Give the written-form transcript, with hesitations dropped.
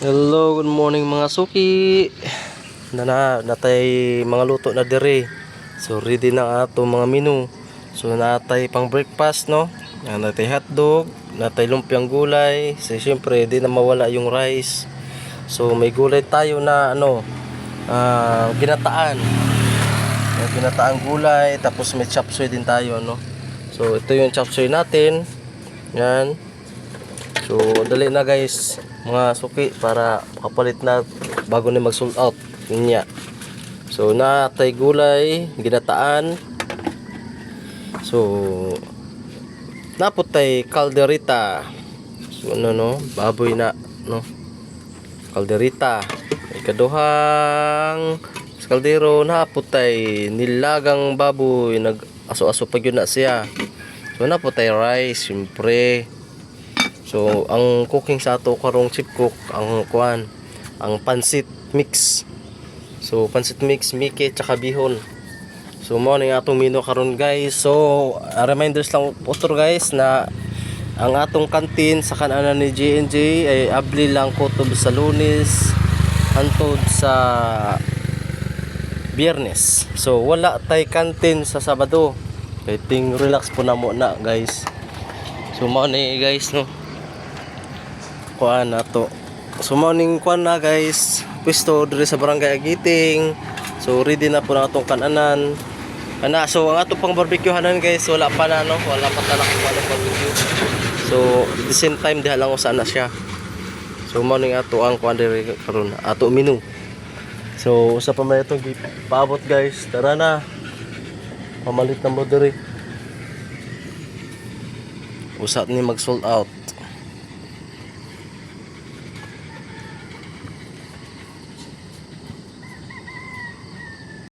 Hello, good morning mga suki. Natay mga luto na dire. So ready na ato mga menu. So natay pang breakfast no. Natay hotdog, natay lumpiang gulay. So syempre di na mawala yung rice. So may gulay tayo na ginataan. May ginataang gulay, tapos may chop suey din tayo no. So ito yung chop suey natin. Yan. So dali na guys mga suki para makapalit na bago na mag sold out niya. So natay gulay ginataan. So naputay calderita. So baboy na no. Calderita. Ikaduhang sa kaldero naputay nilagang baboy, nag aso-aso pag yun na siya. So naputay rice syempre. So ang cooking sa ato karong chip cook ang pansit mix. So pansit mix, mike tsaka bihon. So mo ning atong menu karon guys. So reminders lang poster guys na ang atong kantin sa kanan ni J&J ay abli lang kutob sa Lunes hantod sa Biyernes. So wala tay kantin sa Sabado. Kay ting relax po na muna guys. So mo ni guys no. Kuan nato. So morning kuan na guys. Pwesto diri sa Barangay Agiting. So ready na po na atong kananan. So ang atong pang barbecue hanan guys, wala pa na no, wala pa talak pa ng barbecue. So at the same time diha lang usa na siya. So morning ato ang kuan diri karon, ato menu. So usa pa man itong paabot guys. Tara na. Pamalit na mo diri. Usa ni mag sold out.